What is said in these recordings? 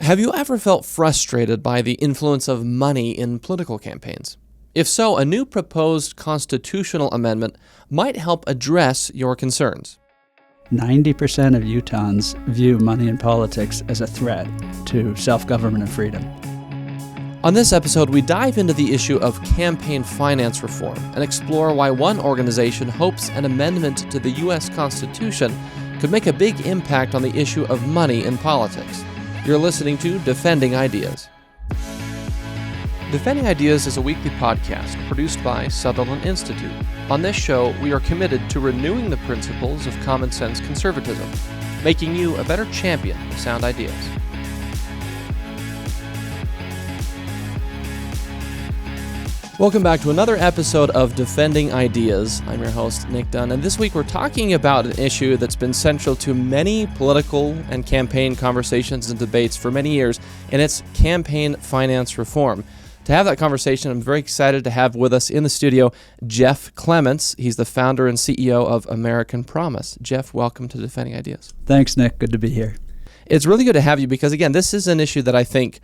Have you ever felt frustrated by the influence of money in political campaigns? If so, a new proposed constitutional amendment might help address your concerns. 90% of Utahns view money in politics as a threat to self-government and freedom. On this episode, we dive into the issue of campaign finance reform and explore why one organization hopes an amendment to the U.S. Constitution could make a big impact on the issue of money in politics. You're listening to Defending Ideas. Defending Ideas is a weekly podcast produced by Sutherland Institute. On this show, we are committed to renewing the principles of common sense conservatism, making you a better champion of sound ideas. Welcome back to another episode of Defending Ideas. I'm your host, Nick Dunn, and this week we're talking about an issue that's been central to many political and campaign conversations and debates for many years, and it's campaign finance reform. To have that conversation, I'm very excited to have with us in the studio Jeff Clements. He's the founder and CEO of American Promise. Jeff, welcome to Defending Ideas. Thanks, Nick. Good to be here. It's really good to have you because, again, this is an issue that I think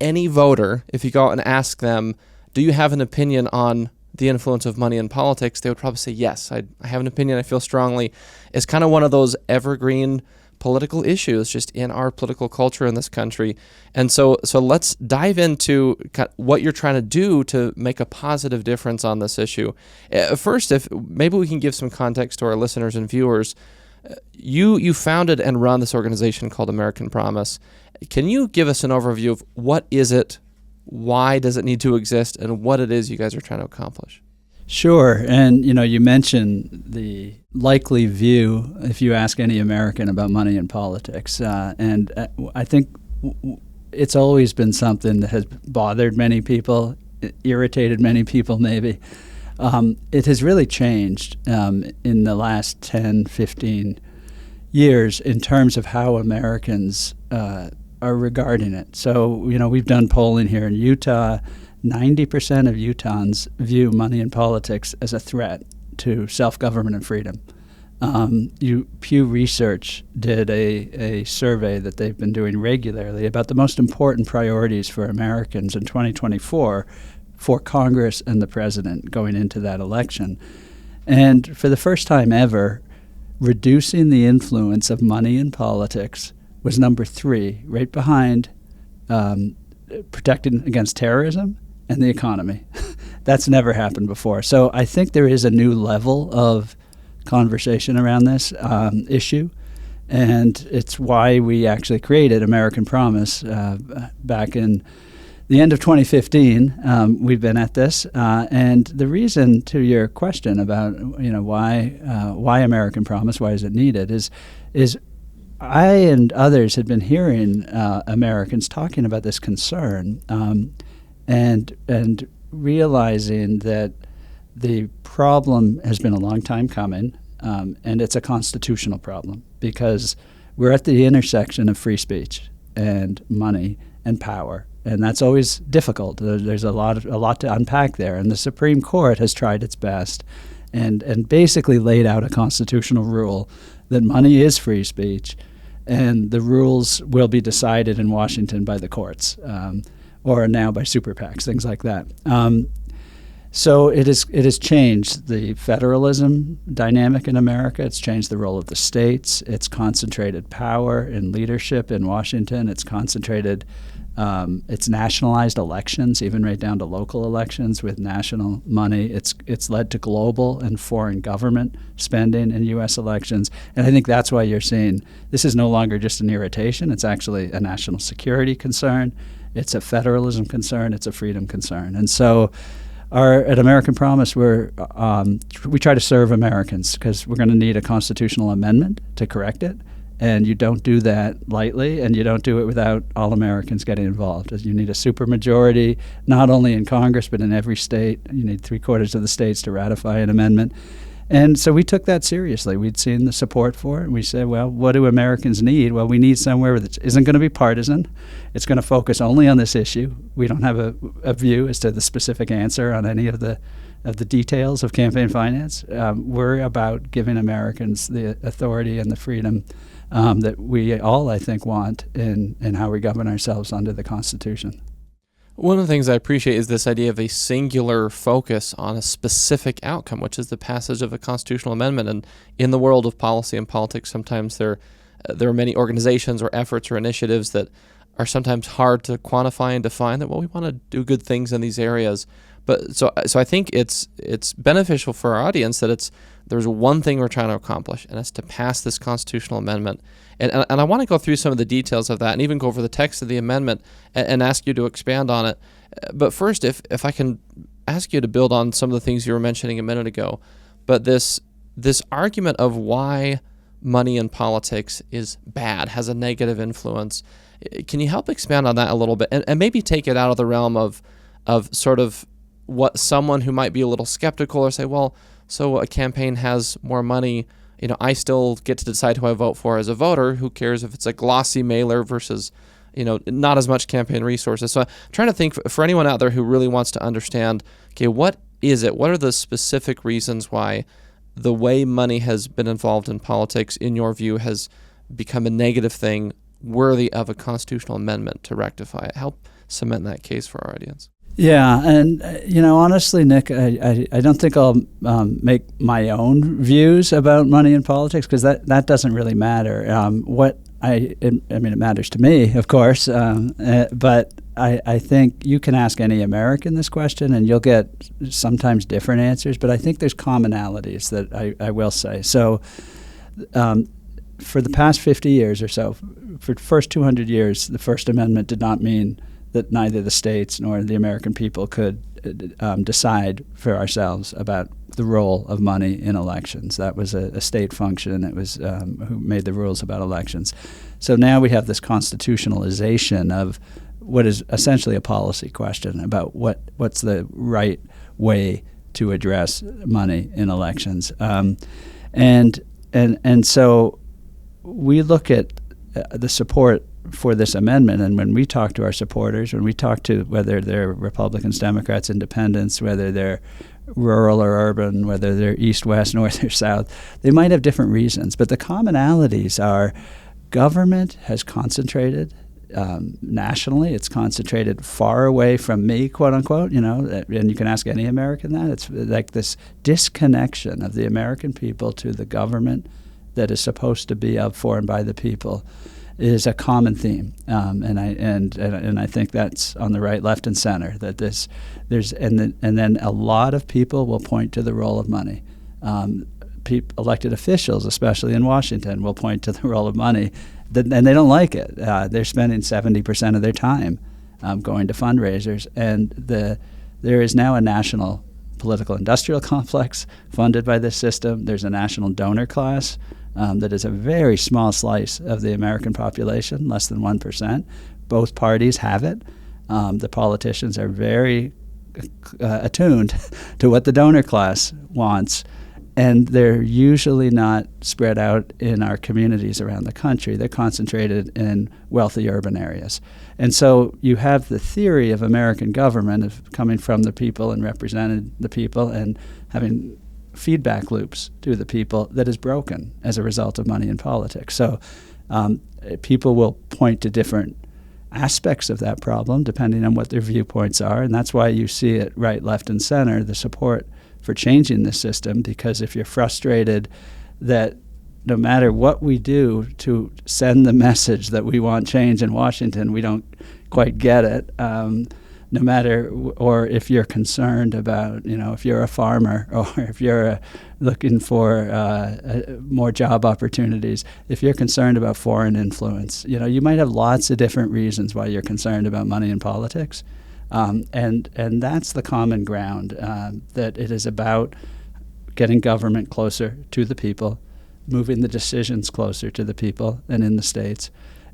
any voter, if you go out and ask them, do you have an opinion on the influence of money in politics? They would probably say, yes, I have an opinion. I feel strongly. It's kind of one of those evergreen political issues just in our political culture in this country. And so let's dive into what you're trying to do to make a positive difference on this issue. First, if maybe we can give some context to our listeners and viewers. You founded and run this organization called American Promise. Can you give us an overview of what is it, why does it need to exist, and what it is you guys are trying to accomplish? Sure. And, you mentioned the likely view if you ask any American about money in politics. And I think it's always been something that has bothered many people, irritated many people maybe. It has really changed in the last 10, 15 years in terms of how Americans are regarding it. So, we've done polling here in Utah. 90% of Utahns view money in politics as a threat to self-government and freedom. Pew Research did a survey that they've been doing regularly about the most important priorities for Americans in 2024 for Congress and the president going into that election. And for the first time ever, reducing the influence of money in politics was number 3, right behind protecting against terrorism and the economy. That's never happened before. So I think there is a new level of conversation around this issue, and it's why we actually created American Promise back in the end of 2015. We've been at this, and the reason to your question about why American Promise, why is it needed, is I and others had been hearing Americans talking about this concern and realizing that the problem has been a long time coming, and it's a constitutional problem because we're at the intersection of free speech and money and power, and that's always difficult. There's a lot to unpack there, and the Supreme Court has tried its best and basically laid out a constitutional rule that money is free speech, and the rules will be decided in Washington by the courts, or now by super PACs, things like that. So it has changed the federalism dynamic in America. It's changed the role of the states. It's concentrated power and leadership in Washington. It's concentrated. It's nationalized elections, even right down to local elections with national money. It's led to global and foreign government spending in U.S. elections. And I think that's why you're seeing this is no longer just an irritation. It's actually a national security concern. It's a federalism concern. It's a freedom concern. And so at American Promise, we try to serve Americans because we're going to need a constitutional amendment to correct it. And you don't do that lightly, and you don't do it without all Americans getting involved. You need a supermajority, not only in Congress, but in every state. You need 3/4 of the states to ratify an amendment. And so we took that seriously. We'd seen the support for it, and we said, well, what do Americans need? Well, we need somewhere that isn't going to be partisan. It's going to focus only on this issue. We don't have a view as to the specific answer on any of the details of campaign finance. We're about giving Americans the authority and the freedom that we all, I think, want in how we govern ourselves under the Constitution. One of the things I appreciate is this idea of a singular focus on a specific outcome, which is the passage of a constitutional amendment. And in the world of policy and politics, sometimes there are many organizations or efforts or initiatives that are sometimes hard to quantify and define that, well, we want to do good things in these areas. But so I think it's beneficial for our audience that there's one thing we're trying to accomplish, and it's to pass this constitutional amendment. And I want to go through some of the details of that and even go over the text of the amendment and ask you to expand on it. But first, if I can ask you to build on some of the things you were mentioning a minute ago, but this argument of why money in politics is bad, has a negative influence, can you help expand on that a little bit and maybe take it out of the realm of sort of what someone who might be a little skeptical or say, well, so a campaign has more money, I still get to decide who I vote for as a voter. Who cares if it's a glossy mailer versus, not as much campaign resources. So I'm trying to think for anyone out there who really wants to understand, okay, what is it? What are the specific reasons why the way money has been involved in politics, in your view, has become a negative thing worthy of a constitutional amendment to rectify it? Help cement that case for our audience. Yeah, and honestly, Nick, I don't think I'll make my own views about money in politics because that doesn't really matter. It matters to me, of course, but I think you can ask any American this question and you'll get sometimes different answers, but I think there's commonalities that I will say. So for the past 50 years or so, for the first 200 years, the First Amendment did not mean that neither the states nor the American people could decide for ourselves about the role of money in elections. That was a state function. It was who made the rules about elections. So now we have this constitutionalization of what is essentially a policy question about what's the right way to address money in elections. And so we look at the support for this amendment, and when we talk to our supporters, when we talk to whether they're Republicans, Democrats, Independents, whether they're rural or urban, whether they're east, west, north, or south, they might have different reasons, but the commonalities are government has concentrated nationally. It's concentrated far away from me, quote unquote, and you can ask any American that. It's like this disconnection of the American people to the government that is supposed to be of, for, and by the people is a common theme, and I think that's on the right, left, and center. That then a lot of people will point to the role of money. Elected officials, especially in Washington, will point to the role of money, and they don't like it. They're spending 70% of their time going to fundraisers, and there is now a national political industrial complex funded by this system. There's a national donor class. That is a very small slice of the American population, less than 1%. Both parties have it. The politicians are very attuned to what the donor class wants, and they're usually not spread out in our communities around the country. They're concentrated in wealthy urban areas. And so you have the theory of American government of coming from the people and representing the people and having feedback loops to the people that is broken as a result of money in politics. So people will point to different aspects of that problem depending on what their viewpoints are, and that's why you see it right, left, and center, the support for changing the system, because if you're frustrated that no matter what we do to send the message that we want change in Washington, we don't quite get it, no matter, or if you're concerned about, if you're a farmer or if you're looking for more job opportunities, if you're concerned about foreign influence, you might have lots of different reasons why you're concerned about money in politics. And that's the common ground, that it is about getting government closer to the people, moving the decisions closer to the people and in the states.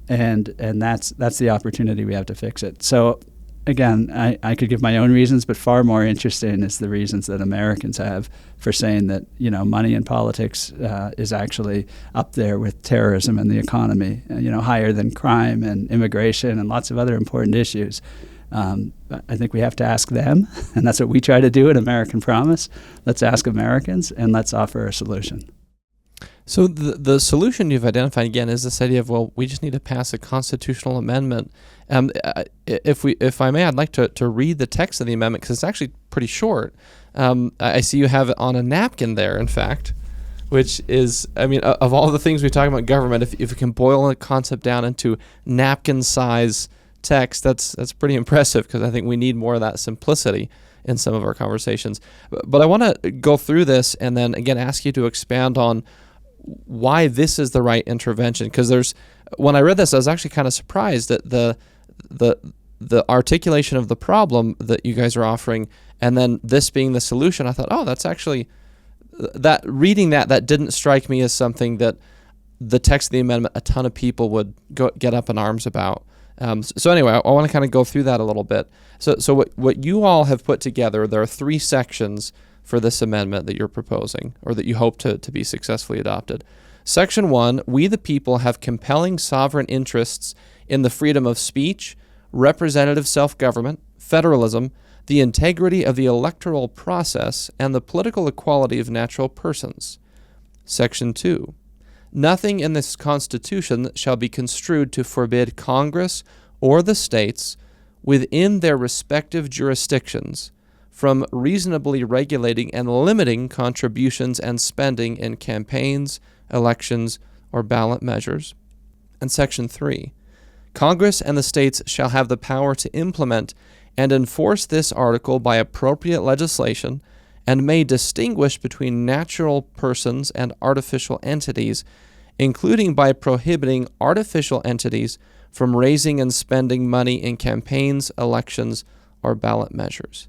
And that's the opportunity we have to fix it. So again, I could give my own reasons, but far more interesting is the reasons that Americans have for saying that, money in politics is actually up there with terrorism and the economy, higher than crime and immigration and lots of other important issues. I think we have to ask them, and that's what we try to do at American Promise. Let's ask Americans, and let's offer a solution. So the solution you've identified again is this idea of, well, we just need to pass a constitutional amendment. If I may, I'd like to read the text of the amendment because it's actually pretty short. I see you have it on a napkin there, in fact, which is, I mean, of all the things we talk about government, if we can boil a concept down into napkin size text, that's pretty impressive, because I think we need more of that simplicity in some of our conversations. But I want to go through this and then again ask you to expand on why this is the right intervention, because when I read this, I was actually kind of surprised at the articulation of the problem that you guys are offering, and then this being the solution. I thought, oh, that's actually, that reading that didn't strike me as something that the text of the amendment a ton of people would get up in arms about. So anyway, I want to kind of go through that a little bit. So what you all have put together, there are 3 sections for this amendment that you're proposing, or that you hope to be successfully adopted. Section 1, we the people have compelling sovereign interests in the freedom of speech, representative self-government, federalism, the integrity of the electoral process, and the political equality of natural persons. Section 2, nothing in this Constitution shall be construed to forbid Congress or the states within their respective jurisdictions from reasonably regulating and limiting contributions and spending in campaigns, elections, or ballot measures. And Section 3, Congress and the states shall have the power to implement and enforce this article by appropriate legislation, and may distinguish between natural persons and artificial entities, including by prohibiting artificial entities from raising and spending money in campaigns, elections, or ballot measures.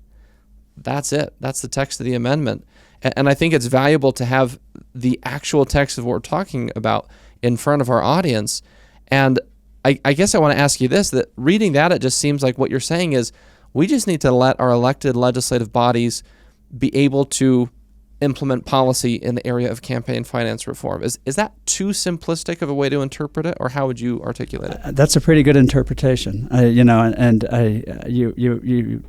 That's it. That's the text of the amendment. And I think it's valuable to have the actual text of what we're talking about in front of our audience. And I guess I want to ask you this, that reading that, it just seems like what you're saying is we just need to let our elected legislative bodies be able to implement policy in the area of campaign finance reform. Is that too simplistic of a way to interpret it, or how would you articulate it? That's a pretty good interpretation. You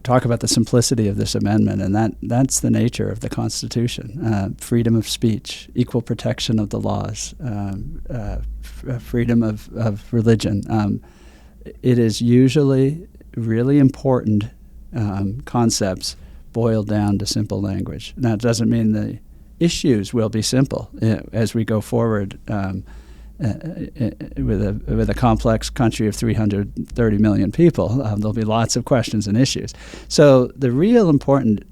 talk about the simplicity of this amendment, and that's the nature of the Constitution: freedom of speech, equal protection of the laws, freedom of religion. It is usually really important concepts boiled down to simple language. Now, it doesn't mean the issues will be simple as we go forward with a complex country of 330 million people. There'll be lots of questions and issues. So the real important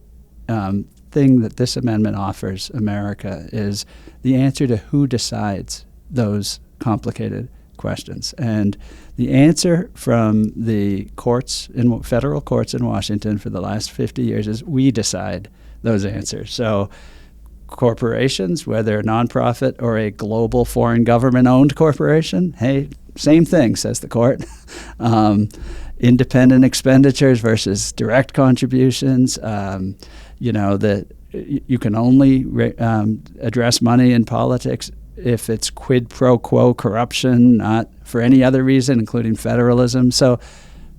thing that this amendment offers America is the answer to who decides those complicated questions. And the answer from the courts, federal courts in Washington for the last 50 years, is we decide those answers. So corporations, whether a nonprofit or a global foreign government-owned corporation, hey, same thing, says the court. Independent expenditures versus direct contributions. That you can only address money in politics if it's quid pro quo corruption, not for any other reason, including federalism. So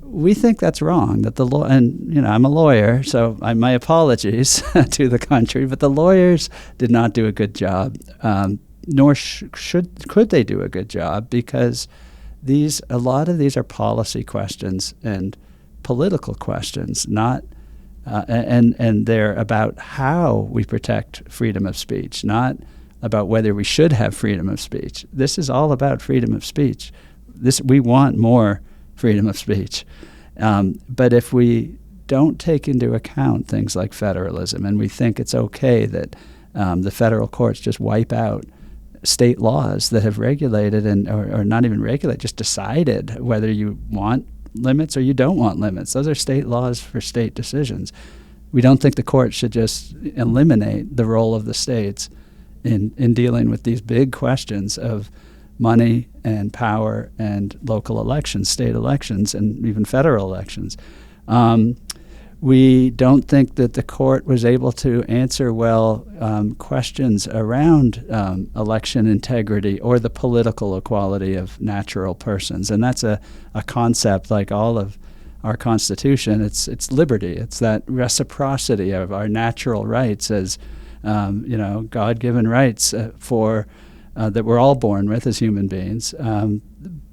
we think that's wrong, that the law, and I'm a lawyer, so my apologies to the country, but the lawyers did not do a good job, nor could they do a good job, because a lot of these are policy questions and political questions, not and they're about how we protect freedom of speech, not about whether we should have freedom of speech. This is all about freedom of speech. We want more freedom of speech. But if we don't take into account things like federalism, and we think it's okay that the federal courts just wipe out state laws that have regulated or not even regulated, just decided whether you want limits or you don't want limits. Those are state laws for state decisions. We don't think the court should just eliminate the role of the states in dealing with these big questions of money and power and local elections, state elections, and even federal elections. We don't think that the court was able to answer well questions around election integrity or the political equality of natural persons. And that's a concept like all of our Constitution. It's liberty. It's that reciprocity of our natural rights as God-given rights for that we're all born with as human beings,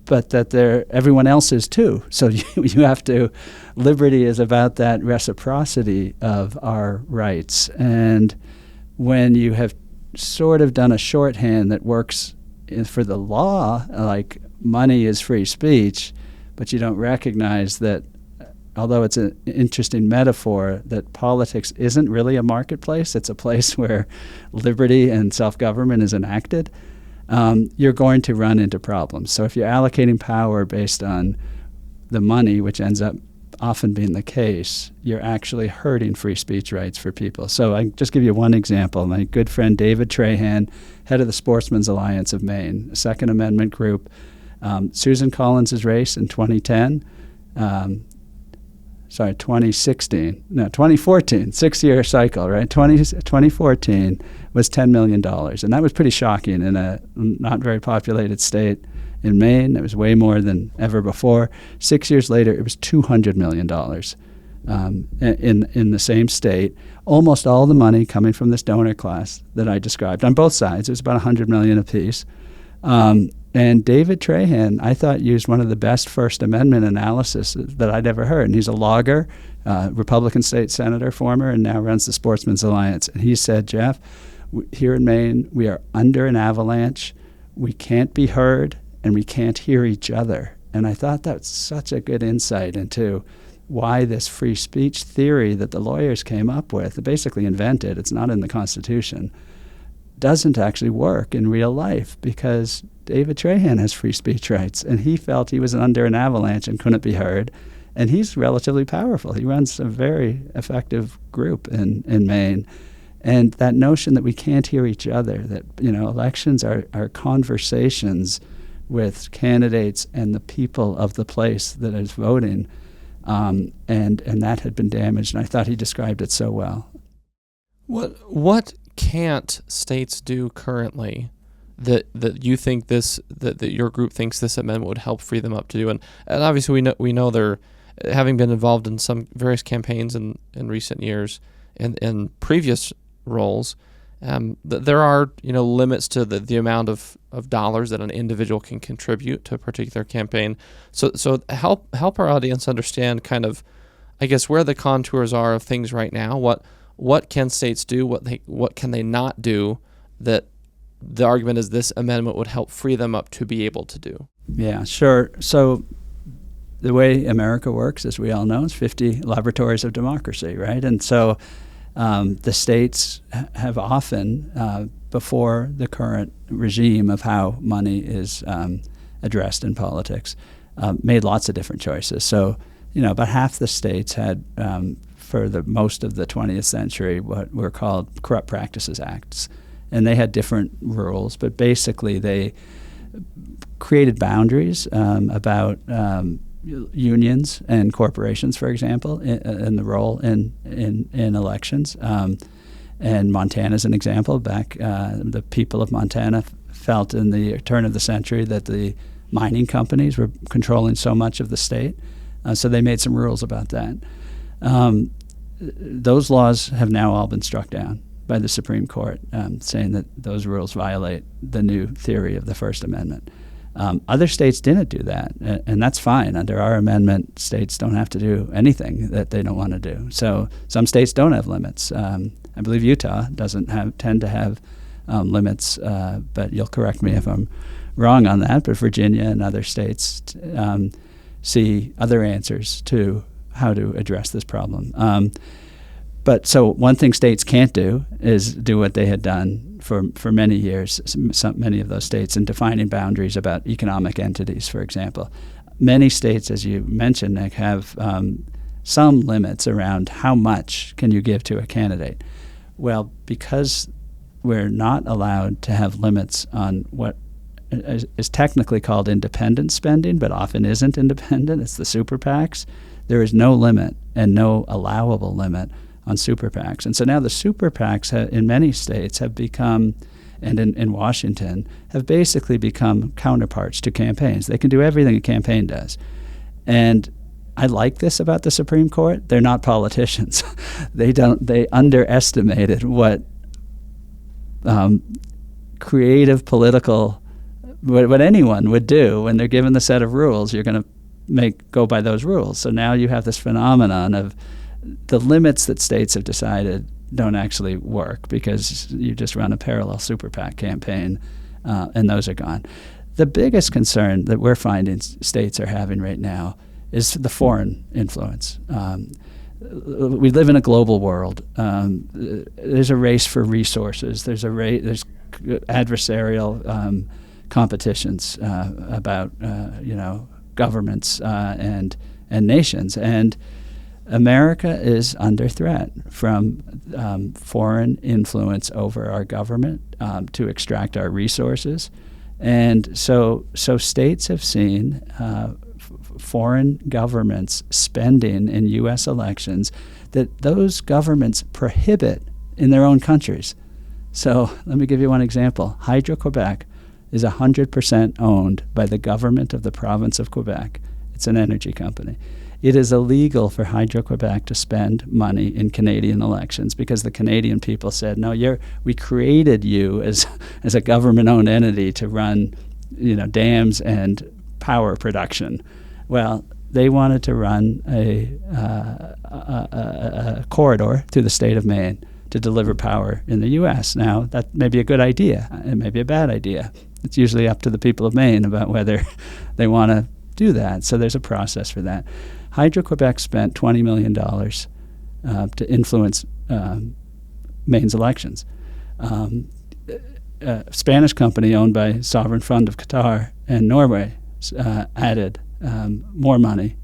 but that everyone else is too. So you have to, liberty is about that reciprocity of our rights. And when you have sort of done a shorthand that works for the law, like money is free speech, but you don't recognize that, although it's an interesting metaphor, that politics isn't really a marketplace, it's a place where liberty and self-government is enacted, you're going to run into problems. So if you're allocating power based on the money, which ends up often being the case, you're actually hurting free speech rights for people. So I just give you one example. My good friend David Trahan, head of the Sportsmen's Alliance of Maine, a Second Amendment group, Susan Collins' race in 2010, 2014, 6-year cycle, right? 2014 was $10 million. And that was pretty shocking in a not very populated state in Maine. It was way more than ever before. 6 years later, it was $200 million in the same state. Almost all the money coming from this donor class that I described on both sides. It was about $100 million apiece. And David Trahan, I thought, used one of the best First Amendment analysis that I'd ever heard. And he's a logger, Republican state senator, former, and now runs the Sportsmen's Alliance. And he said, Jeff, here in Maine, we are under an avalanche. We can't be heard, and we can't hear each other. And I thought that's such a good insight into why this free speech theory that the lawyers came up with, basically invented, it's not in the Constitution, doesn't actually work in real life, because David Trahan has free speech rights, and he felt he was under an avalanche and couldn't be heard. And he's relatively powerful. He runs a very effective group in Maine. And that notion that we can't hear each other, that elections are conversations with candidates and the people of the place that is voting, and that had been damaged. And I thought he described it so well. What can't states do currently that you think that your group thinks this amendment would help free them up to do? And obviously we know they're, having been involved in some various campaigns in recent years and in previous roles, there are limits to the amount of dollars that an individual can contribute to a particular campaign. So help our audience understand kind of, I guess, where the contours are of things right now. What can states do? What can they not do that the argument is this amendment would help free them up to be able to do? Yeah, sure. So the way America works, as we all know, is 50 laboratories of democracy, right? And so the states have often, before the current regime of how money is addressed in politics, made lots of different choices. So, about half the states had, for the most of the 20th century, what were called Corrupt Practices Acts. And they had different rules, but basically they created boundaries about unions and corporations, for example, and the role in elections. And Montana's an example. Back, the people of Montana felt in the turn of the century that the mining companies were controlling so much of the state, so they made some rules about that. Those laws have now all been struck down by the Supreme Court, saying that those rules violate the new theory of the First Amendment. Other states didn't do that, and that's fine. Under our amendment, states don't have to do anything that they don't want to do. So some states don't have limits. I believe Utah doesn't tend to have limits, but you'll correct me if I'm wrong on that. But Virginia and other states see other answers to how to address this problem. But so one thing states can't do is do what they had done for many years, many of those states, in defining boundaries about economic entities, for example. Many states, as you mentioned, Nick, have some limits around how much can you give to a candidate. Well, because we're not allowed to have limits on what is technically called independent spending, but often isn't independent, it's the super PACs, there is no limit and no allowable limit on super PACs. And so now the super PACs in many states have become, and in Washington, have basically become counterparts to campaigns. They can do everything a campaign does. And I like this about the Supreme Court. They're not creative political, what anyone would do when they're given the set of rules, you're going to go by those rules. So now you have this phenomenon of the limits that states have decided don't actually work because you just run a parallel super PAC campaign, and those are gone. The biggest concern that we're finding states are having right now is the foreign influence. We live in a global world. There's a race for resources. There's adversarial competitions about governments and nations, and America is under threat from foreign influence over our government to extract our resources, and so states have seen foreign governments spending in U.S. elections that those governments prohibit in their own countries. So let me give you one example. Hydro-Quebec is 100% owned by the government of the province of Quebec. It's an energy company. It is illegal for Hydro-Quebec to spend money in Canadian elections because the Canadian people said, no, we created you as a government-owned entity to run dams and power production. Well, they wanted to run a corridor through the state of Maine to deliver power in the U.S. Now, that may be a good idea. It may be a bad idea. It's usually up to the people of Maine about whether they want to do that. So there's a process for that. Hydro-Quebec spent $20 million to influence Maine's elections. A Spanish company owned by Sovereign Fund of Qatar and Norway added more money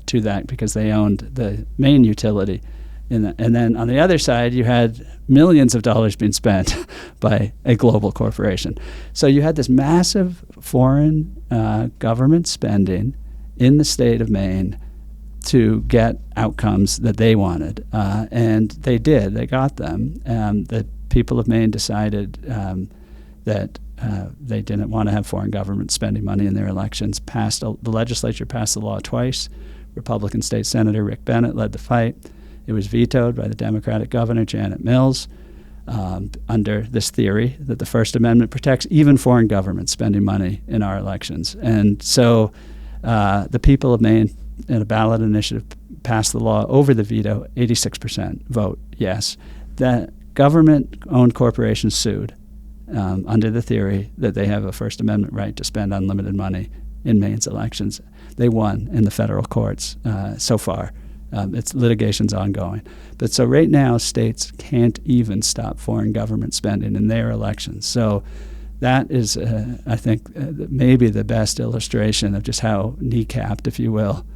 to that because they owned the main utility. And then on the other side, you had millions of dollars being spent by a global corporation. So you had this massive foreign government spending in the state of Maine to get outcomes that they wanted. And they did. They got them. The people of Maine decided that they didn't want to have foreign governments spending money in their elections. The legislature passed the law twice. Republican State Senator Rick Bennett led the fight. It was vetoed by the Democratic governor, Janet Mills, under this theory that the First Amendment protects even foreign governments spending money in our elections. And so the people of Maine, in a ballot initiative, passed the law over the veto, 86% vote yes. That government-owned corporations sued under the theory that they have a First Amendment right to spend unlimited money in Maine's elections. They won in the federal courts so far. Litigation's ongoing. But so right now, states can't even stop foreign government spending in their elections. So that is, I think, maybe the best illustration of just how kneecapped, if you will,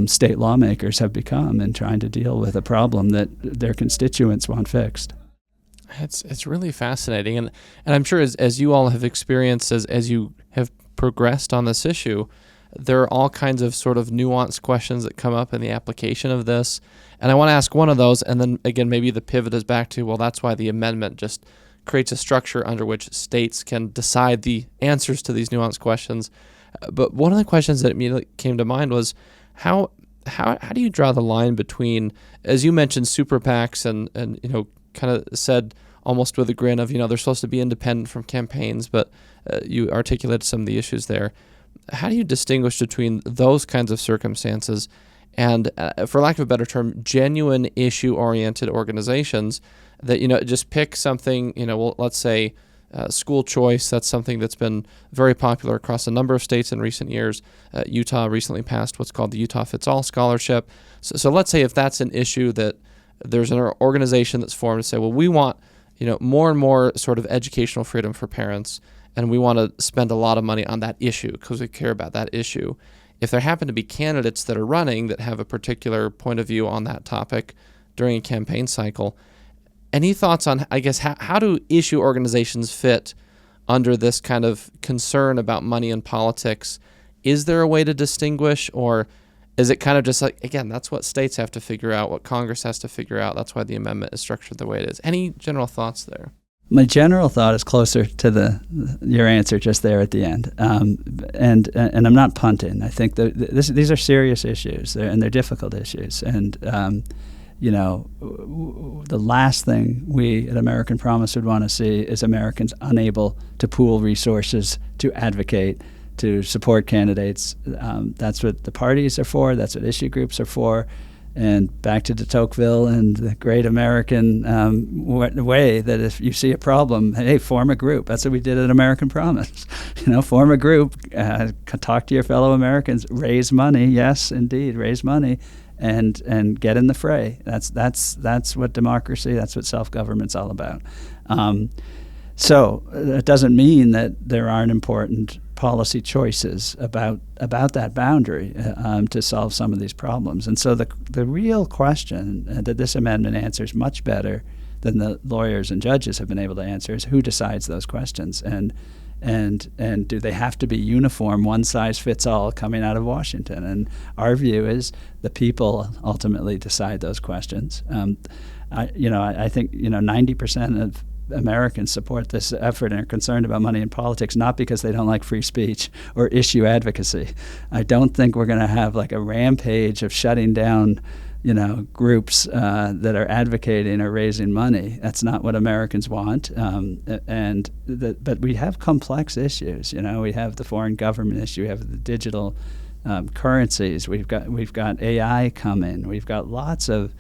state lawmakers have become in trying to deal with a problem that their constituents want fixed. It's really fascinating, and I'm sure as you all have experienced as you have progressed on this issue, there are all kinds of sort of nuanced questions that come up in the application of this. And I want to ask one of those, and then again, maybe the pivot is back to, well, that's why the amendment just creates a structure under which states can decide the answers to these nuanced questions. But one of the questions that immediately came to mind was, how do you draw the line between, as you mentioned, super PACs and kind of said almost with a grin of, they're supposed to be independent from campaigns, but you articulated some of the issues there. How do you distinguish between those kinds of circumstances and, for lack of a better term, genuine issue-oriented organizations that, just pick something, let's say school choice, that's something that's been very popular across a number of states in recent years. Utah recently passed what's called the Utah Fits All Scholarship. So let's say if that's an issue that there's an organization that's formed to say, well, we want, more and more sort of educational freedom for parents, and we want to spend a lot of money on that issue because we care about that issue. If there happen to be candidates that are running that have a particular point of view on that topic during a campaign cycle, any thoughts on, I guess, how do issue organizations fit under this kind of concern about money and politics? Is there a way to distinguish, or is it kind of just like, again, that's what states have to figure out, what Congress has to figure out, that's why the amendment is structured the way it is? Any general thoughts there? My general thought is closer to your answer just there at the end, and I'm not punting. I think these are serious issues, and they're difficult issues, and the last thing we at American Promise would want to see is Americans unable to pool resources to advocate, to support candidates. That's what the parties are for. That's what issue groups are for. And back to de Tocqueville and the great American way that if you see a problem, hey, form a group. That's what we did at American Promise. Form a group, talk to your fellow Americans, raise money. Yes, indeed, raise money, and get in the fray. That's what democracy, that's what self-government's all about. So it doesn't mean that there aren't important policy choices about that boundary to solve some of these problems. And so the real question that this amendment answers much better than the lawyers and judges have been able to answer is who decides those questions, and do they have to be uniform, one size fits all coming out of Washington? And our view is the people ultimately decide those questions. I think 90% of Americans support this effort and are concerned about money in politics, not because they don't like free speech or issue advocacy. I don't think we're going to have like a rampage of shutting down, groups that are advocating or raising money. That's not what Americans want. But we have complex issues. We have the foreign government issue. We have the digital currencies. We've got AI coming. We've got lots of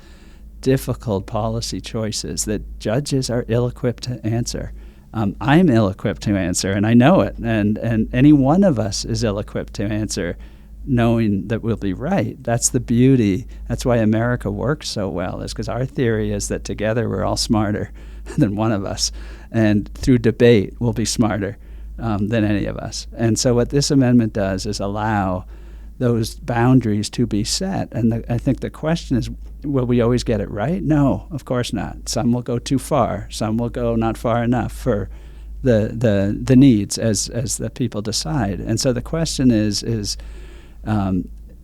difficult policy choices that judges are ill-equipped to answer. I'm ill-equipped to answer, and I know it. And any one of us is ill-equipped to answer, knowing that we'll be right. That's the beauty. That's why America works so well, is because our theory is that together we're all smarter than one of us. And through debate, we'll be smarter than any of us. And so what this amendment does is allow those boundaries to be set. And I think the question is, will we always get it right? No, of course not. Some will go too far. Some will go not far enough for the needs as the people decide. And so the question is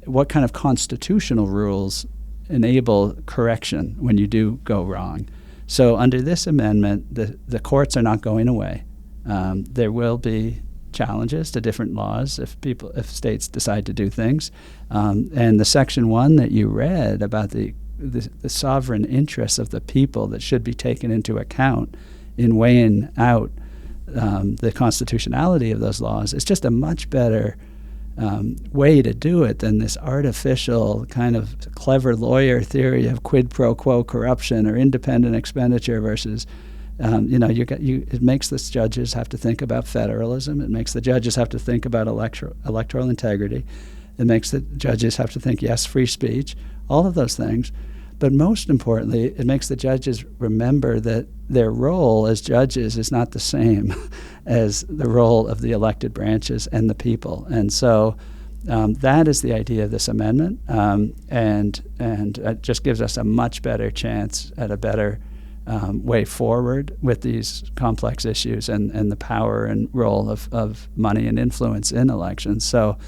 what kind of constitutional rules enable correction when you do go wrong? So under this amendment, the courts are not going away. There will be challenges to different laws if states decide to do things. And the Section 1 that you read about the sovereign interests of the people that should be taken into account in weighing out the constitutionality of those laws is just a much better way to do it than this artificial kind of clever lawyer theory of quid pro quo corruption or independent expenditure versus it makes the judges have to think about federalism. It makes the judges have to think about electoral integrity. It makes the judges have to think, yes, free speech, all of those things. But most importantly, it makes the judges remember that their role as judges is not the same as the role of the elected branches and the people. And so that is the idea of this amendment, and it just gives us a much better chance at a better way forward with these complex issues and the power and role of money and influence in elections. So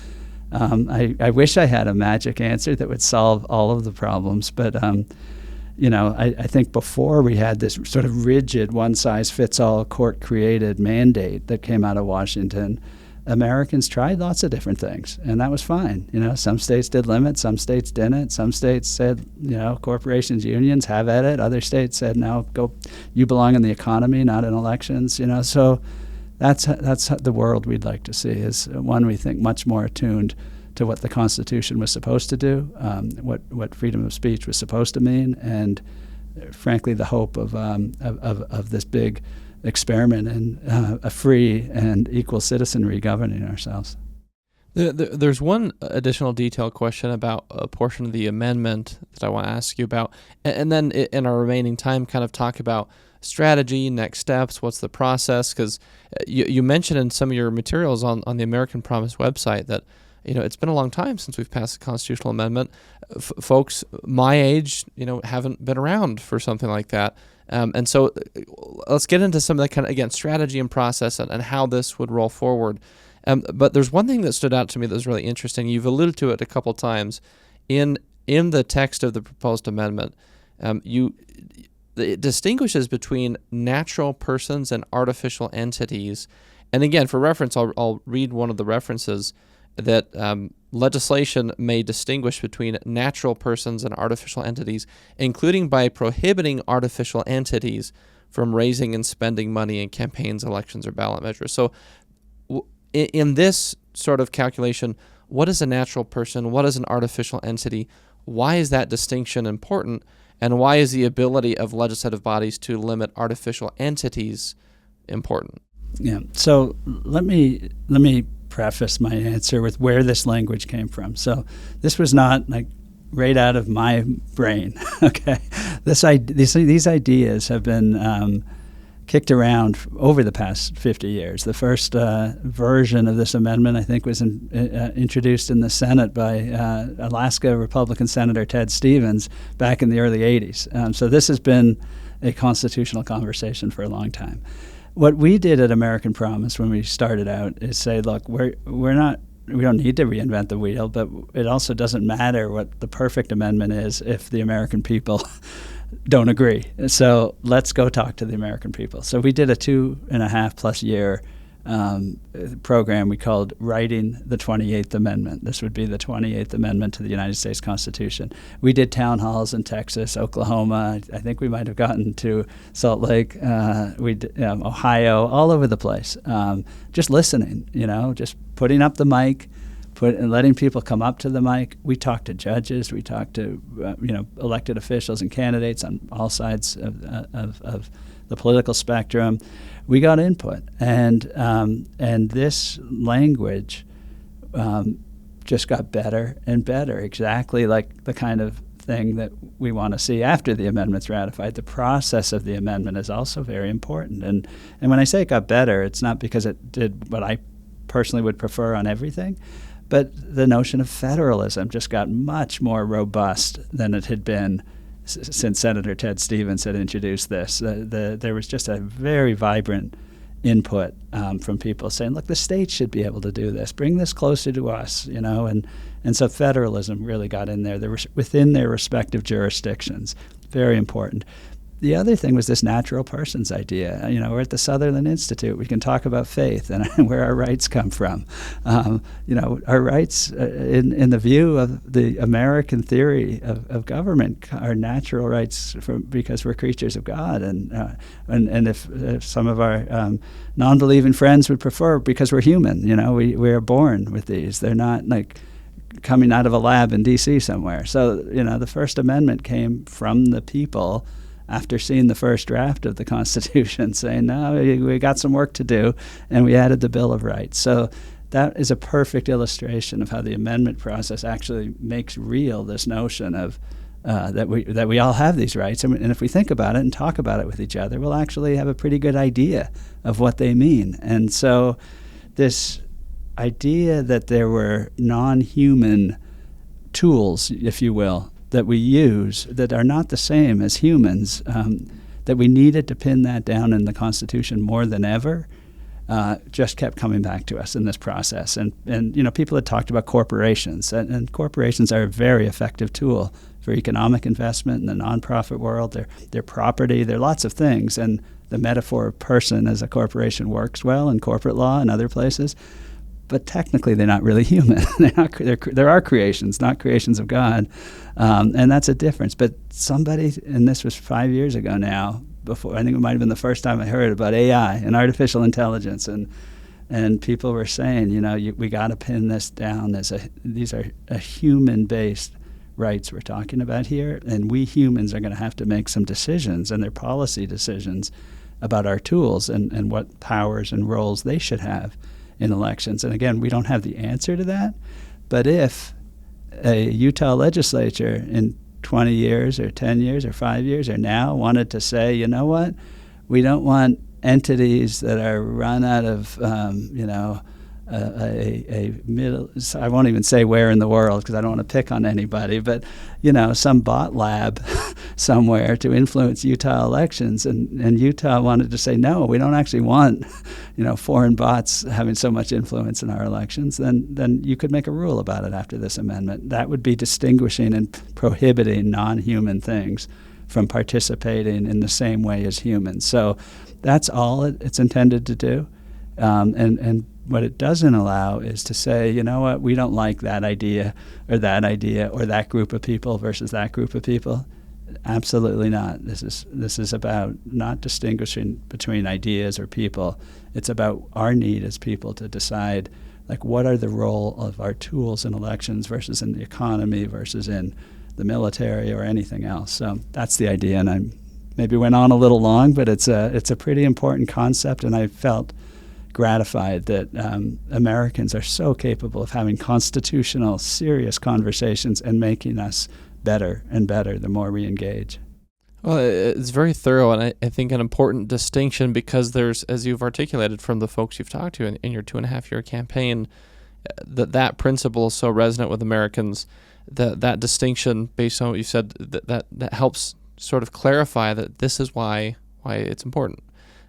I wish I had a magic answer that would solve all of the problems, but I think before we had this sort of rigid one-size-fits-all court-created mandate that came out of Washington, Americans tried lots of different things, and that was fine. Some states did limits, some states didn't. Some states said, corporations, unions, have at it. Other states said, no, go. You belong in the economy, not in elections. So that's the world we'd like to see, is one we think much more attuned to what the Constitution was supposed to do, what freedom of speech was supposed to mean, and frankly, the hope of this big experiment in a free and equal citizenry governing ourselves. There's one additional detailed question about a portion of the amendment that I want to ask you about, and then in our remaining time kind of talk about strategy, next steps, what's the process, because you mentioned in some of your materials on the American Promise website that it's been a long time since we've passed a constitutional amendment. Folks my age, haven't been around for something like that. And so let's get into some of that kind of, again, strategy and process and how this would roll forward. But there's one thing that stood out to me that was really interesting. You've alluded to it a couple times in the text of the proposed amendment. It distinguishes between natural persons and artificial entities. And again, for reference, I'll read one of the references that legislation may distinguish between natural persons and artificial entities, including by prohibiting artificial entities from raising and spending money in campaigns, elections, or ballot measures. So in this sort of calculation, what is a natural person? What is an artificial entity? Why is that distinction important? And why is the ability of legislative bodies to limit artificial entities important? Yeah. So let me preface my answer with where this language came from. So this was not like right out of my brain. Okay, these ideas have been kicked around over the past 50 years. The first version of this amendment, I think, was introduced in the Senate by Alaska Republican Senator Ted Stevens back in the early 80s. So this has been a constitutional conversation for a long time. What we did at American Promise when we started out is say, look, we don't need to reinvent the wheel, but it also doesn't matter what the perfect amendment is if the American people don't agree. So let's go talk to the American people. So we did a 2.5+ year program we called Writing the 28th Amendment. This would be the 28th Amendment to the United States Constitution. We did town halls in Texas, Oklahoma. I think we might have gotten to Salt Lake, Ohio, all over the place. Just listening, just putting up the mic, and letting people come up to the mic. We talked to judges. We talked to elected officials and candidates on all sides of the political spectrum. We got input, and this language just got better and better, exactly like the kind of thing that we want to see after the amendment's ratified. The process of the amendment is also very important, and when I say it got better, it's not because it did what I personally would prefer on everything, but the notion of federalism just got much more robust than it had been since Senator Ted Stevens had introduced this. There was just a very vibrant input from people saying, look, the states should be able to do this. Bring this closer to us, and so federalism really got in there. They were within their respective jurisdictions. Very important. The other thing was this natural persons idea. We're at the Sutherland Institute. We can talk about faith and where our rights come from. Our rights, in the view of the American theory of government, are natural rights because we're creatures of God. And if some of our non-believing friends would prefer, because we're human, we are born with these. They're not like coming out of a lab in D.C. somewhere. So, the First Amendment came from the people after seeing the first draft of the Constitution, saying, no, we got some work to do, and we added the Bill of Rights. So that is a perfect illustration of how the amendment process actually makes real this notion of that we all have these rights. And if we think about it and talk about it with each other, we'll actually have a pretty good idea of what they mean. And so this idea that there were non-human tools, if you will, that we use that are not the same as humans, that we needed to pin that down in the Constitution more than ever, just kept coming back to us in this process. And people had talked about corporations, and corporations are a very effective tool for economic investment in the nonprofit world. They're property, they're lots of things, and the metaphor of person as a corporation works well in corporate law and other places. But technically, they're not really human. There are creations, not creations of God, and that's a difference. But somebody, and this was 5 years ago now, before I think it might have been the first time I heard about AI and artificial intelligence, and people were saying, we got to pin this down. These are human-based rights we're talking about here, and we humans are going to have to make some decisions, and they're policy decisions about our tools and what powers and roles they should have in elections. And again, we don't have the answer to that, but if a Utah legislature in 20 years or 10 years or 5 years or now wanted to say, you know what, we don't want entities that are run out of, a middle, I won't even say where in the world because I don't want to pick on anybody, but, some bot lab somewhere to influence Utah elections. And Utah wanted to say, no, we don't actually want, foreign bots having so much influence in our elections. Then you could make a rule about it after this amendment. That would be distinguishing and prohibiting non-human things from participating in the same way as humans. So that's all it's intended to do. And what it doesn't allow is to say, you know what, we don't like that idea or that group of people versus that group of people. Absolutely not. This is about not distinguishing between ideas or people. It's about our need as people to decide, like, what are the role of our tools in elections versus in the economy versus in the military or anything else. So that's the idea, and I maybe went on a little long, but it's a pretty important concept, and I felt gratified that Americans are so capable of having constitutional, serious conversations and making us better and better the more we engage. Well, it's very thorough, and I think an important distinction, because there's, as you've articulated from the folks you've talked to in your 2.5-year campaign, that principle is so resonant with Americans, that distinction, based on what you said, that helps sort of clarify that this is why it's important.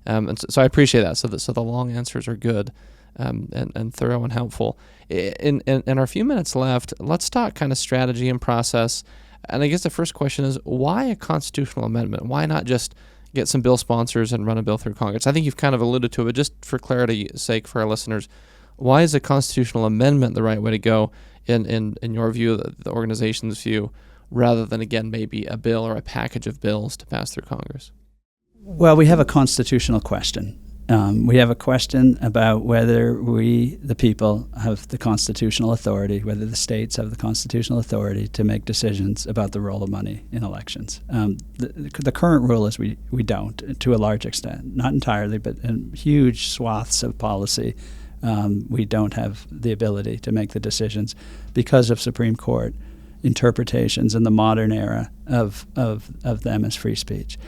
And so I appreciate that. So the long answers are good and thorough and helpful. In our few minutes left, let's talk kind of strategy and process. And I guess the first question is, why a constitutional amendment? Why not just get some bill sponsors and run a bill through Congress? I think you've kind of alluded to it, but just for clarity's sake for our listeners, why is a constitutional amendment the right way to go in your view, the organization's view, rather than, again, maybe a bill or a package of bills to pass through Congress? Well, we have a constitutional question. We have a question about whether we, the people, have the constitutional authority, whether the states have the constitutional authority to make decisions about the role of money in elections. The current rule is we don't, to a large extent, not entirely, but in huge swaths of policy, we don't have the ability to make the decisions because of Supreme Court interpretations in the modern era of them as free speech.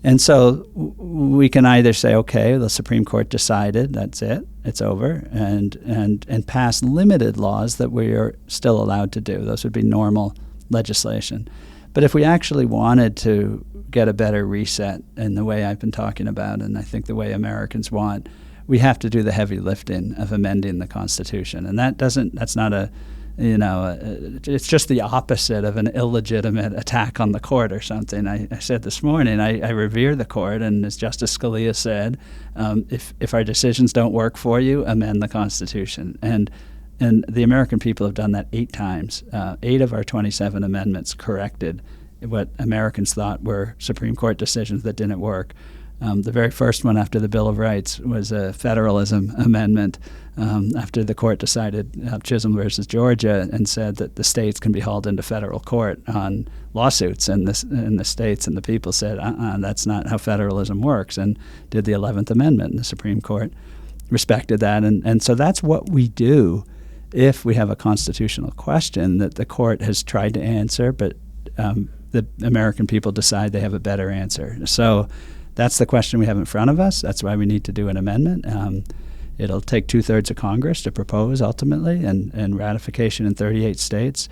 And so we can either say, okay, the Supreme Court decided, that's it, it's over, and pass limited laws that we are still allowed to do. Those would be normal legislation. But if we actually wanted to get a better reset in the way I've been talking about, and I think the way Americans want, we have to do the heavy lifting of amending the Constitution. And that's not a, it's just the opposite of an illegitimate attack on the court or something. I said this morning, I revere the court, and as Justice Scalia said, if our decisions don't work for you, amend the Constitution. And the American people have done that 8 times. 8 of our 27 amendments corrected what Americans thought were Supreme Court decisions that didn't work. The very first one after the Bill of Rights was a federalism amendment after the court decided Chisholm versus Georgia and said that the states can be hauled into federal court on lawsuits, and the states and the people said, that's not how federalism works, and did the 11th Amendment, and the Supreme Court respected that. And so that's what we do if we have a constitutional question that the court has tried to answer, but the American people decide they have a better answer. So that's the question we have in front of us. That's why we need to do an amendment. It'll take 2/3 of Congress to propose ultimately, and ratification in 38 states.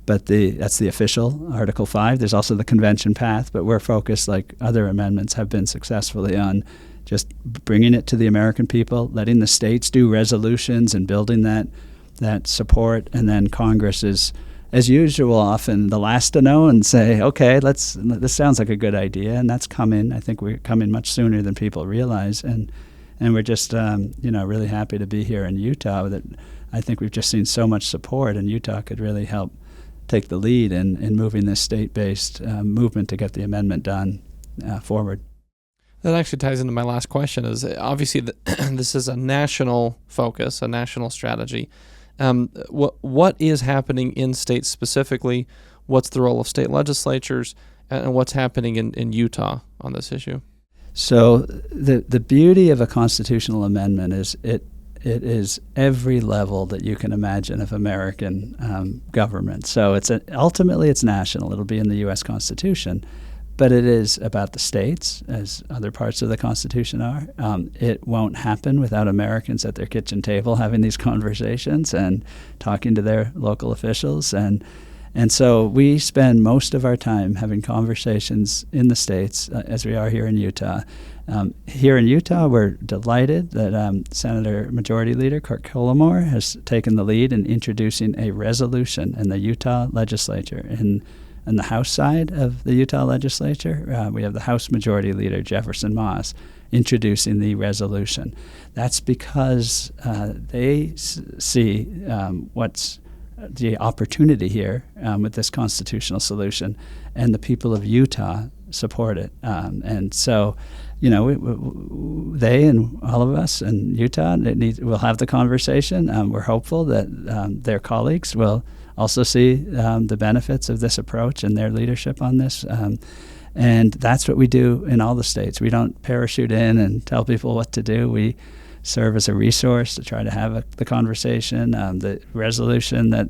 But that's the official Article 5. There's also the convention path, but we're focused, like other amendments have been successfully, on just bringing it to the American people, letting the states do resolutions and building that support, and then Congress is, as usual, often the last to know and say, okay, this sounds like a good idea, and that's coming. I think we're coming much sooner than people realize, and we're just really happy to be here in Utah. That I think we've just seen so much support, and Utah could really help take the lead in moving this state-based movement to get the amendment done forward. That actually ties into my last question. Is obviously this is a national focus, a national strategy. What is happening in states specifically? What's the role of state legislatures, and what's happening in Utah on this issue? So the beauty of a constitutional amendment is it is every level that you can imagine of American government. So ultimately it's national. It'll be in the U.S. Constitution, but it is about the states, as other parts of the Constitution are. It won't happen without Americans at their kitchen table having these conversations and talking to their local officials. And so we spend most of our time having conversations in the states, as we are here in Utah. Here in Utah, we're delighted that Senator Majority Leader Kirk Collimore has taken the lead in introducing a resolution in the Utah legislature in and the House side of the Utah legislature, we have the House Majority Leader, Jefferson Moss, introducing the resolution. That's because they see what's the opportunity here with this constitutional solution, and the people of Utah support it. And so, they and all of us in Utah will have the conversation. We're hopeful that their colleagues will also see the benefits of this approach and their leadership on this. And that's what we do in all the states. We don't parachute in and tell people what to do. We serve as a resource to try to have the conversation. The resolution that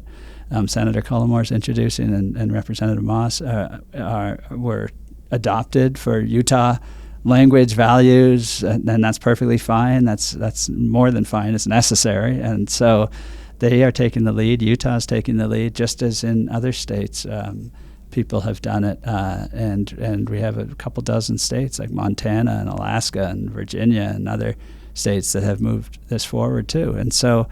Senator Cullimore is introducing and Representative Moss were adopted for Utah language values, and that's perfectly fine. That's more than fine. It's necessary. And so they are taking the lead. Utah is taking the lead, just as in other states. People have done it, and we have a couple dozen states like Montana and Alaska and Virginia and other states that have moved this forward too. And so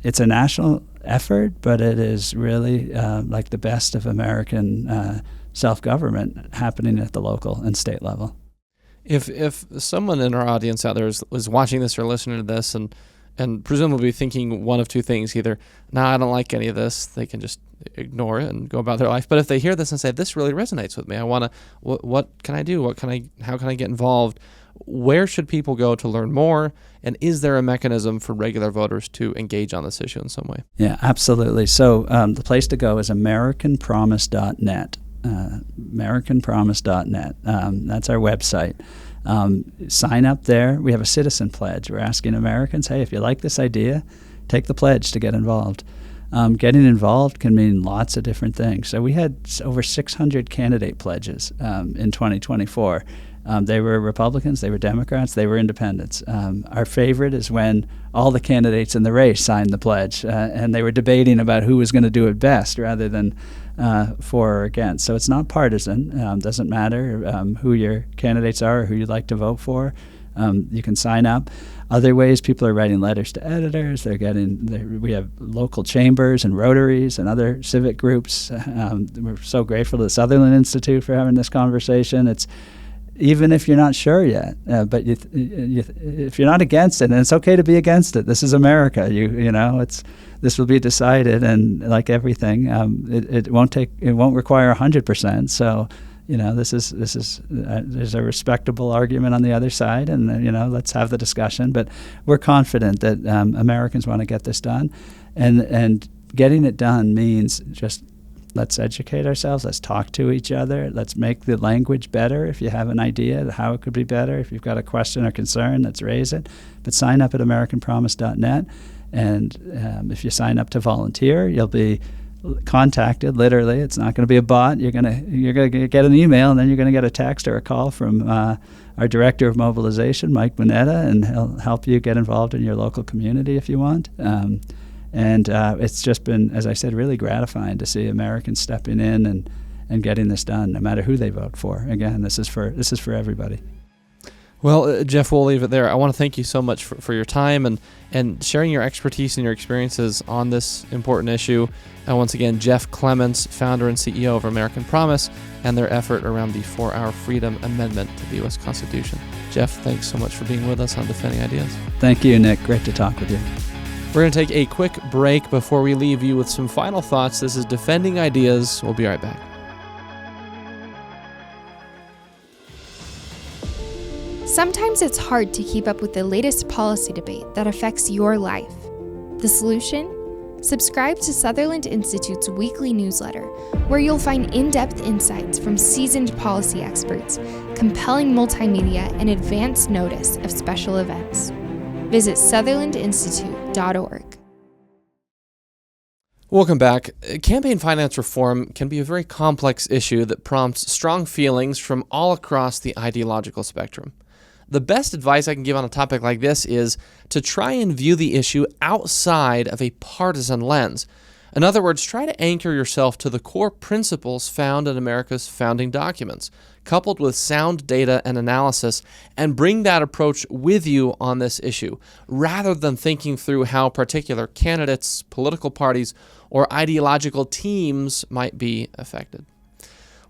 it's a national effort, but it is really like the best of American self-government happening at the local and state level. If someone in our audience out there is watching this or listening to this and presumably thinking one of two things, either, I don't like any of this, they can just ignore it and go about their life. But if they hear this and say, this really resonates with me, I want to, what can I do? How can I get involved? Where should people go to learn more? And is there a mechanism for regular voters to engage on this issue in some way? Yeah, absolutely. So the place to go is AmericanPromise.net. AmericanPromise.net. That's our website. Sign up there. We have a citizen pledge. We're asking Americans, hey, if you like this idea, take the pledge to get involved. Getting involved can mean lots of different things. So we had over 600 candidate pledges in 2024. They were Republicans, they were Democrats, they were independents. Our favorite is when all the candidates in the race signed the pledge, and they were debating about who was going to do it best rather than for or against. So it's not partisan. Doesn't matter who your candidates are or who you'd like to vote for. You can sign up. Other ways, people are writing letters to editors. We have local chambers and Rotaries and other civic groups. We're so grateful to the Sutherland Institute for having this conversation. It's even if you're not sure yet, but if you're not against it, and it's okay to be against it. This is America. This will be decided, and like everything, it won't require 100%. So, there's a respectable argument on the other side, and let's have the discussion. But we're confident that Americans want to get this done, and getting it done means just let's educate ourselves, let's talk to each other, let's make the language better. If you have an idea how it could be better, if you've got a question or concern, let's raise it. But sign up at AmericanPromise.net, and if you sign up to volunteer, you'll be contacted. Literally, it's not going to be a bot. You're gonna get an email, and then you're going to get a text or a call from our Director of Mobilization, Mike Bonetta, and he'll help you get involved in your local community if you want. And it's just been, as I said, really gratifying to see Americans stepping in and getting this done, no matter who they vote for. Again, this is for everybody. Well, Jeff, we'll leave it there. I want to thank you so much for your time and sharing your expertise and your experiences on this important issue. And once again, Jeff Clements, founder and CEO of American Promise, and their effort around the 4-Hour Freedom Amendment to the U.S. Constitution. Jeff, thanks so much for being with us on Defending Ideas. Thank you, Nick. Great to talk with you. We're going to take a quick break before we leave you with some final thoughts. This is Defending Ideas. We'll be right back. Sometimes it's hard to keep up with the latest policy debate that affects your life. The solution? Subscribe to Sutherland Institute's weekly newsletter, where you'll find in-depth insights from seasoned policy experts, compelling multimedia, and advance notice of special events. Visit SutherlandInstitute.org. Welcome back. Campaign finance reform can be a very complex issue that prompts strong feelings from all across the ideological spectrum. The best advice I can give on a topic like this is to try and view the issue outside of a partisan lens. In other words, try to anchor yourself to the core principles found in America's founding documents, coupled with sound data and analysis, and bring that approach with you on this issue, rather than thinking through how particular candidates, political parties, or ideological teams might be affected.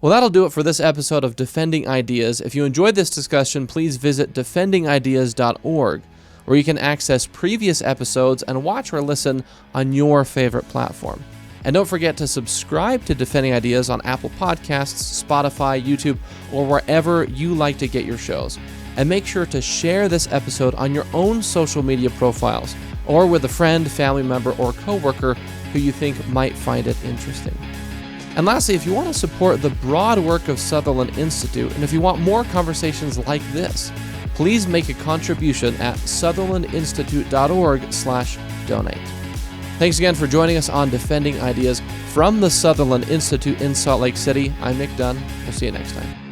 Well, that'll do it for this episode of Defending Ideas. If you enjoyed this discussion, please visit defendingideas.org, where you can access previous episodes and watch or listen on your favorite platform. And don't forget to subscribe to Defending Ideas on Apple Podcasts, Spotify, YouTube, or wherever you like to get your shows. And make sure to share this episode on your own social media profiles or with a friend, family member, or coworker who you think might find it interesting. And lastly, if you want to support the broad work of Sutherland Institute, and if you want more conversations like this, please make a contribution at sutherlandinstitute.org/donate. Thanks again for joining us on Defending Ideas from the Sutherland Institute in Salt Lake City. I'm Nick Dunn. We'll see you next time.